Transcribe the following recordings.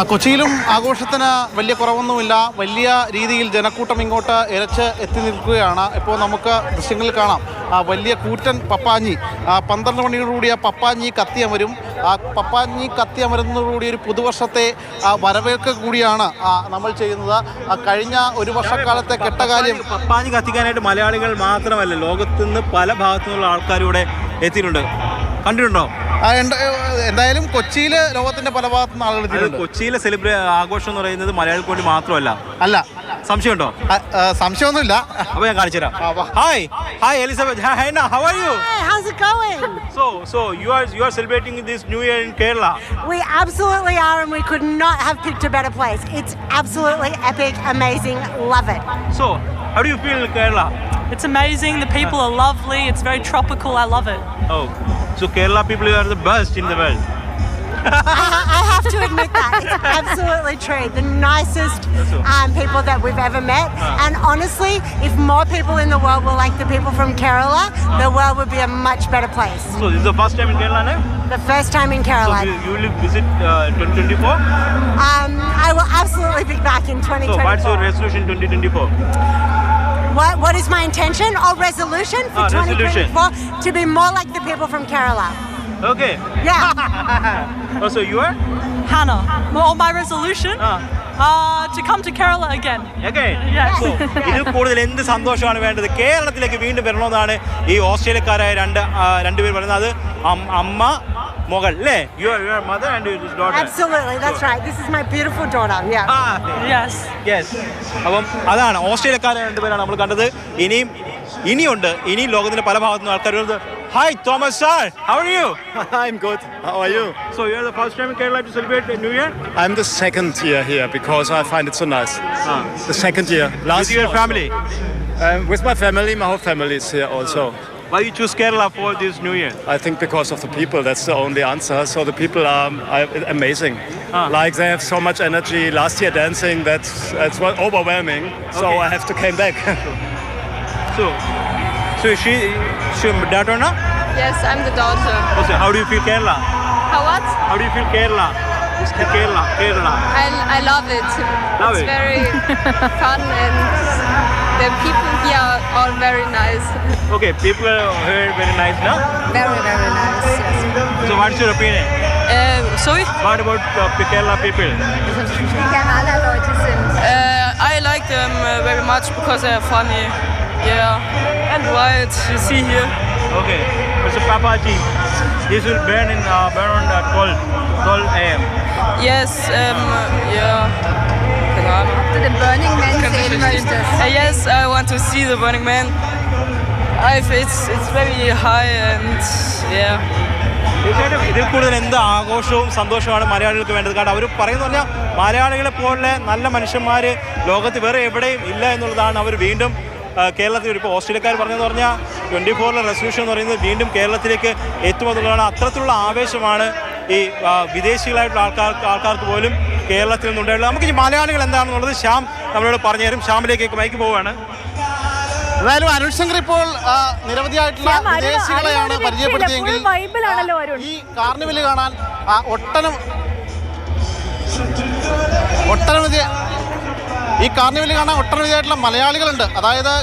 കൊച്ചിയിലും ആഘോഷത്തിന് വലിയ കുറവൊന്നുമില്ല. വലിയ രീതിയിൽ ജനക്കൂട്ടം ഇങ്ങോട്ട് ഇരച്ച് എത്തി നിൽക്കുകയാണ്. ഇപ്പോൾ നമുക്ക് ദൃശ്യങ്ങളിൽ കാണാം വലിയ കൂറ്റൻ പപ്പാഞ്ഞി, 12 മണിയോടുകൂടിയ പപ്പാഞ്ഞി കത്തിയമരും. പപ്പാഞ്ഞി കത്തിയമരുന്നതോടുകൂടി ഒരു പുതുവർഷത്തെ വരവേൽക്ക കൂടിയാണ് നമ്മൾ ചെയ്യുന്നത്. കഴിഞ്ഞ ഒരു വർഷക്കാലത്തെ കെട്ടകാലം പപ്പാഞ്ഞി കത്തിക്കാനായിട്ട് മലയാളികൾ മാത്രമല്ല, ലോകത്തുനിന്ന് പല ഭാഗത്തു നിന്നുള്ള ആൾക്കാരിവിടെ എത്തിയിട്ടുണ്ട്. കണ്ടിട്ടുണ്ടോ? എന്തായാലും കൊച്ചിയിൽ ലോകത്തിന്റെ പല ഭാഗത്തു നിന്ന് ആളുകൾ എത്തിയിട്ടുണ്ട്. കൊച്ചിയിലെ ആഘോഷം എന്ന് പറയുന്നത് മലയാളികൾക്ക് വേണ്ടി മാത്രമല്ല. അല്ല, സംശയമുണ്ടോ? സംശയമൊന്നുമില്ല. അപ്പൊ ഞാൻ കാണിച്ചു തരാം. Hi Elizabeth. Hi Hannah, how are you? Hey, how's it going? So you are celebrating this New Year in Kerala. We absolutely are, and we could not have picked a better place. It's absolutely epic, amazing, love it. So how do you feel in Kerala? It's amazing. The people are lovely. It's very tropical. I love it. Oh, so Kerala people are the best in the world. I have to admit that. It's absolutely true. The nicest people that we've ever met. And honestly, if more people in the world were like the people from Kerala, the world would be a much better place. So this is the first time in Kerala, no? The first time in Kerala. So you will visit 2024? I will absolutely be back in 2024. So what's your resolution 2024? What is my intention or resolution for 2024? To be more like the people from Kerala. Okay. Yeah. Oh, so you are? Hannah, my resolution to come to Kerala again. Okay. Yes. So ഇതിൽ കൂടുതൽ എന്ത് സന്തോഷമാണ് വേണ്ടത്? കേരളത്തിലേക്ക് വീണ്ടും വരണമെന്നാണ് ഈ ഓസ്ട്രേലിയക്കാരായ രണ്ടുപേർ പറയുന്നത്. അത് അമ്മ മകൾ അല്ലേ? Your mother and your daughter. Absolutely, that's right. This is my beautiful daughter. Yeah. Yes. അപ്പം അതാണ് ഓസ്ട്രേലിയക്കാരെ രണ്ടുപേരാണ് നമ്മൾ കണ്ടത്. ഇനിയുണ്ട് ലോകത്തിന്റെ പല ഭാഗത്തു നിന്ന് ആൾക്കാർ വരുന്നത്. Hi Thomas sir, how are you? I'm good. How are you? So you are the first time in Kerala to celebrate New Year? I'm the second year here because I find it so nice. The second year. With your family? With my family, my whole family is here also. Why you choose Kerala for this New Year? I think because of the people. That's the only answer. So the people are amazing. Like they have so much energy. Last year dancing, that's overwhelming. So I have to came back. So she daughter na? Yes, I'm the daughter. So how do you feel Kerala? What? How do you feel Kerala? Kerala. I love it. Love it's it. very fun and the people here are all very nice. Okay, people are here very nice, no? Very, very nice. Yes. So what's your opinion? Sorry? What about Kerala people? I like them very much because they are funny. Yeah. And white, you see here. Okay. So Papaji, this will burn on 12 a.m. Yes. Yeah. To the Burning Man sehen möchtest. Yes, I want to see the Burning Man. It's very high and yeah. തീർച്ചയായിട്ടും ഇതിൽ കൂടുതൽ എന്ത് ആഘോഷവും സന്തോഷമാണ് മലയാളികൾക്ക് വേണ്ടത്. കാരണം അവർ പറയുന്നത് പറഞ്ഞാൽ മലയാളികളെ പോലെ നല്ല മനുഷ്യന്മാർ ലോകത്ത് വേറെ എവിടെയും ഇല്ല എന്നുള്ളതാണ് അവർ വീണ്ടും കേരളത്തിൽ. ഇപ്പോൾ ഓസ്ട്രേലിയക്കാർ പറഞ്ഞതെന്ന് പറഞ്ഞാൽ 24 റെസൊല്യൂഷൻ എന്ന് പറയുന്നത് വീണ്ടും കേരളത്തിലേക്ക് എത്തുമെന്നുള്ളതാണ്. അത്തരത്തിലുള്ള ആവേശമാണ് ഈ വിദേശികളായിട്ടുള്ള ആൾക്കാർക്ക് പോലും കേരളത്തിൽ നിന്നുണ്ടായിട്ടുള്ളത്. നമുക്ക് ഈ മലയാളികൾ എന്താണെന്നുള്ളത് ശ്യാം നമ്മളോട് പറഞ്ഞു തരും. ശ്യാമിലേക്ക് മൈക്ക് പോവുകയാണ്. എന്തായാലും അരുൺ ശങ്കർ ഇപ്പോൾ നിരവധിയായിട്ടുള്ള വിദേശികളെയാണ് പരിചയപ്പെടുത്തിയെങ്കിൽ ഈ കാർണിവൽ കാണാൻ ഒട്ടനവധിയായിട്ടുള്ള മലയാളികളുണ്ട്. അതായത്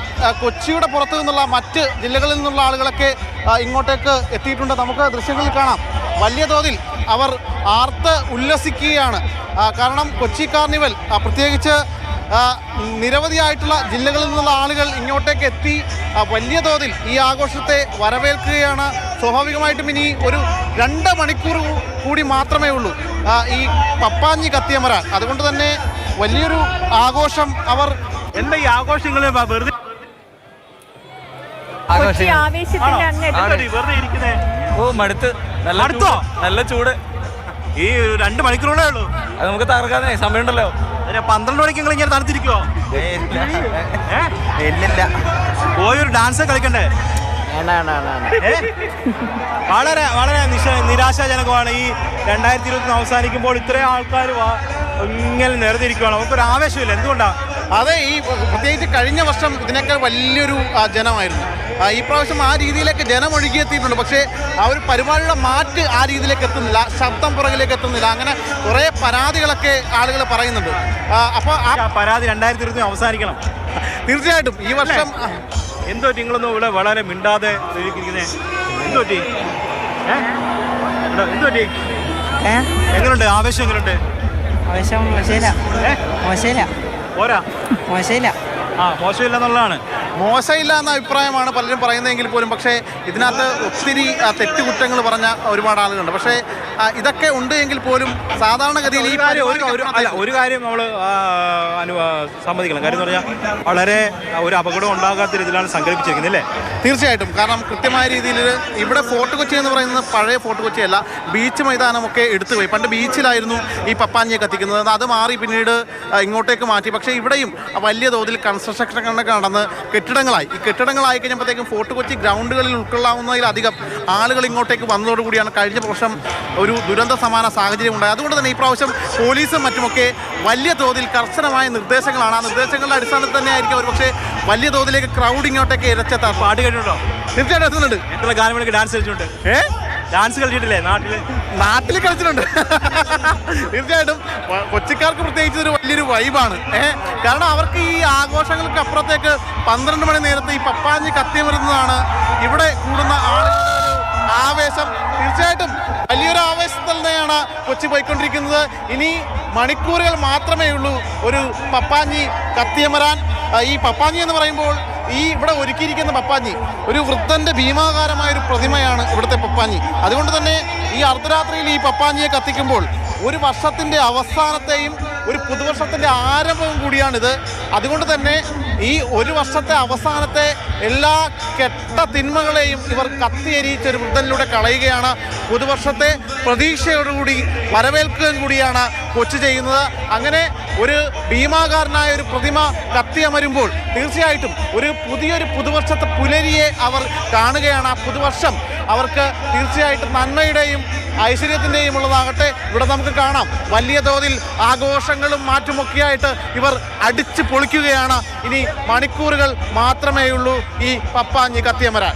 കൊച്ചിയുടെ പുറത്തു നിന്നുള്ള മറ്റ് ജില്ലകളിൽ നിന്നുള്ള ആളുകളൊക്കെ ഇങ്ങോട്ടേക്ക് എത്തിയിട്ടുണ്ട്. നമുക്ക് ദൃശ്യങ്ങളിൽ കാണാം വലിയ തോതിൽ അവർ ആർത്ത് ഉല്ലസിക്കുകയാണ്. കാരണം കൊച്ചി കാർണിവൽ പ്രത്യേകിച്ച് നിരവധിയായിട്ടുള്ള ജില്ലകളിൽ നിന്നുള്ള ആളുകൾ ഇങ്ങോട്ടേക്ക് എത്തി വലിയ തോതിൽ ഈ ആഘോഷത്തെ വരവേൽക്കുകയാണ്. സ്വാഭാവികമായിട്ടും ഇനി ഒരു 2 മണിക്കൂർ കൂടി മാത്രമേ ഉള്ളൂ ഈ പപ്പാഞ്ഞി കത്തിയമരാൻ. അതുകൊണ്ട് തന്നെ വലിയൊരു ആഘോഷം അവർ എന്താ ഈ ആഘോഷങ്ങൾ വെറുതെ വെറുതെ ഇരിക്കുന്നേ? മടുത്ത് നല്ല ചൂട്. ഈ 2 മണിക്കൂറേ ഉള്ളൂ. അത് നമുക്ക് തകർക്കാനേ സമയമുണ്ടല്ലോ. 12 മണിക്ക് നിങ്ങൾ ഇങ്ങനെ തണുത്തിരിക്കുവോ? ഇല്ലില്ല, പോയൊരു ഡാൻസ് കളിക്കണ്ടേ? വളരെ വളരെ നിരാശാജനകമാണ്. ഈ 2020 അവസാനിക്കുമ്പോൾ ഇത്രയും ആൾക്കാർ ഇങ്ങനെ നിറഞ്ഞിരിക്കുകയാണ്. നമുക്കൊരു ആവേശമില്ല. എന്തുകൊണ്ടാണ്? അതെ, ഈ പ്രത്യേകിച്ച് കഴിഞ്ഞ വർഷം ഇതിനേക്കാൾ വലിയൊരു ജനമായിരുന്നു. ഈ പ്രാവശ്യം ആ രീതിയിലേക്ക് ജനം ഒഴുകിയെത്തിയിട്ടുണ്ട്. പക്ഷേ ആ ഒരു പരിപാടിയുടെ മാറ്റ് ആ രീതിയിലേക്ക് എത്തുന്നില്ല, ശബ്ദം പുറകിലേക്ക് എത്തുന്നില്ല. അങ്ങനെ കുറേ പരാതികളൊക്കെ ആളുകൾ പറയുന്നുണ്ട്. അപ്പോൾ ആ പരാതി 2020 അവസാനിക്കണം. തീർച്ചയായിട്ടും ഈ വർഷം എന്തോ നിങ്ങളൊന്നും ഇവിടെ വളരെ മിണ്ടാതെ ഇരിക്കുന്നേ, എന്തോറ്റി എന്തോറ്റി എങ്ങനെയുണ്ട് ആവേശം? എങ്ങനെയുണ്ട് ആവശ്യം? മോശമില്ല പോരാ, മോശമില്ല. മോശമില്ല എന്നുള്ളതാണ്. മോശമില്ല എന്ന അഭിപ്രായമാണ് പലരും പറയുന്നതെങ്കിൽ പോലും പക്ഷേ ഇതിനകത്ത് ഒത്തിരി തെറ്റുകുറ്റങ്ങൾ പറഞ്ഞ ഒരുപാട് ആളുകളുണ്ട്. പക്ഷേ ഇതൊക്കെ ഉണ്ട് എങ്കിൽ പോലും സാധാരണഗതിയിൽ ഈ ഒരു കാര്യം നമ്മൾ സമ്മതിക്കണം. കാര്യം എന്ന് പറഞ്ഞാൽ വളരെ ഒരു അപകടം ഉണ്ടാകാത്ത രീതിയിലാണ് സംഘടിപ്പിച്ചിരിക്കുന്നത് അല്ലേ? തീർച്ചയായിട്ടും. കാരണം കൃത്യമായ രീതിയിൽ ഇവിടെ ഫോർട്ട് കൊച്ചി എന്ന് പറയുന്നത് പഴയ ഫോർട്ട് കൊച്ചിയല്ല, ബീച്ച് മൈതാനമൊക്കെ എടുത്തുപോയി. പണ്ട് ബീച്ചിലായിരുന്നു ഈ പപ്പാഞ്ഞിയെ കത്തിക്കുന്നത്. അത് മാറി പിന്നീട് ഇങ്ങോട്ടേക്ക് മാറ്റി. പക്ഷേ ഇവിടെയും വലിയ തോതിൽ കൺസ്ട്രക്ഷനൊക്കെ നടന്ന് കെട്ടിടങ്ങളായി. ഈ കെട്ടിടങ്ങളായി കഴിഞ്ഞപ്പോഴത്തേക്കും ഫോർട്ട് കൊച്ചി ഗ്രൗണ്ടുകളിൽ ഉൾക്കൊള്ളാവുന്നതിലധികം ആളുകൾ ഇങ്ങോട്ടേക്ക് വന്നതോടുകൂടിയാണ് കഴിഞ്ഞ വർഷം ഒരു ദുരന്ത സമാന സാഹചര്യം ഉണ്ടായത്. അതുകൊണ്ട് തന്നെ ഈ പ്രാവശ്യം പോലീസും മറ്റുമൊക്കെ വലിയ തോതിൽ കർശനമായ നിർദ്ദേശങ്ങളാണ്. ആ നിർദ്ദേശങ്ങളുടെ അടിസ്ഥാനത്തിൽ തന്നെ ആയിരിക്കും അവർ പക്ഷേ വലിയ തോതിലേക്ക് ക്രൗഡ് ഇങ്ങോട്ടേക്ക് ഇരച്ചെത്താൻ. പാട്ട് കേട്ടിട്ടുണ്ടോ? തീർച്ചയായിട്ടും എത്തുന്നുണ്ട്. എത്ര ഗാനമേളയ്ക്ക് ഡാൻസ് കളിച്ചിട്ടുണ്ട്? ഡാൻസ് കളിച്ചിട്ടില്ലേ നാട്ടിൽ കളിച്ചിട്ടുണ്ട്? തീർച്ചയായിട്ടും കൊച്ചിക്കാർക്ക് പ്രത്യേകിച്ച് ഒരു വലിയൊരു വൈബാണ്. കാരണം അവർക്ക് ഈ ആഘോഷങ്ങൾക്ക് അപ്പുറത്തേക്ക് 12 മണി നേരത്തെ ഈ പപ്പാഞ്ഞി കത്തിയമരുന്നതാണ് ഇവിടെ കൂടുന്ന ആളുകളുടെ ഒരു ആവേശം. തീർച്ചയായിട്ടും വലിയൊരു ആവേശത്തിൽ തന്നെയാണ് കൊച്ചി പോയിക്കൊണ്ടിരിക്കുന്നത്. ഇനി മണിക്കൂറുകൾ മാത്രമേ ഉള്ളൂ ഒരു പപ്പാഞ്ഞി കത്തിയമരാൻ. ഈ പപ്പാഞ്ഞി എന്ന് പറയുമ്പോൾ ഈ ഇവിടെ ഒരുക്കിയിരിക്കുന്ന പപ്പാഞ്ഞി ഒരു വൃദ്ധന്റെ ഭീമാകാരമായ ഒരു പ്രതിമയാണ് ഇവിടുത്തെ പപ്പാഞ്ഞി. അതുകൊണ്ട് തന്നെ ഈ അർദ്ധരാത്രിയിൽ ഈ പപ്പാഞ്ഞിയെ കത്തിക്കുമ്പോൾ ഒരു വർഷത്തിൻ്റെ അവസാനത്തെയും ഒരു പുതുവർഷത്തിൻ്റെ ആരംഭവും കൂടിയാണിത്. അതുകൊണ്ട് തന്നെ ഈ ഒരു വർഷത്തെ അവസാനത്തെ എല്ലാ കെട്ട തിന്മകളെയും ഇവർ കത്തിയെരിയിച്ച ഒരു വൃദ്ധനിലൂടെ കളയുകയാണ്. പുതുവർഷത്തെ പ്രതീക്ഷയോടുകൂടി വരവേൽക്കുകയും കൂടിയാണ് കൊച്ചി ചെയ്യുന്നത്. അങ്ങനെ ഒരു ഭീമാകാരനായ ഒരു പ്രതിമ കത്തിയമരുമ്പോൾ തീർച്ചയായിട്ടും ഒരു പുതിയൊരു പുതുവർഷത്തെ പുലരിയെ അവർ കാണുകയാണ്. ആ പുതുവർഷം അവർക്ക് തീർച്ചയായിട്ടും നന്മയുടെയും ഐശ്വര്യത്തിൻ്റെയും ഉള്ളതാകട്ടെ. ഇവിടെ നമുക്ക് കാണാം വലിയ തോതിൽ ആഘോഷങ്ങളും മാറ്റുമൊക്കെയായിട്ട് ഇവർ അടിച്ചു പൊളിക്കുകയാണ്. ഇനി മണിക്കൂറുകൾ മാത്രമേ ഉള്ളൂ ഈ പപ്പാഞ്ഞി കത്തിയമരാൻ.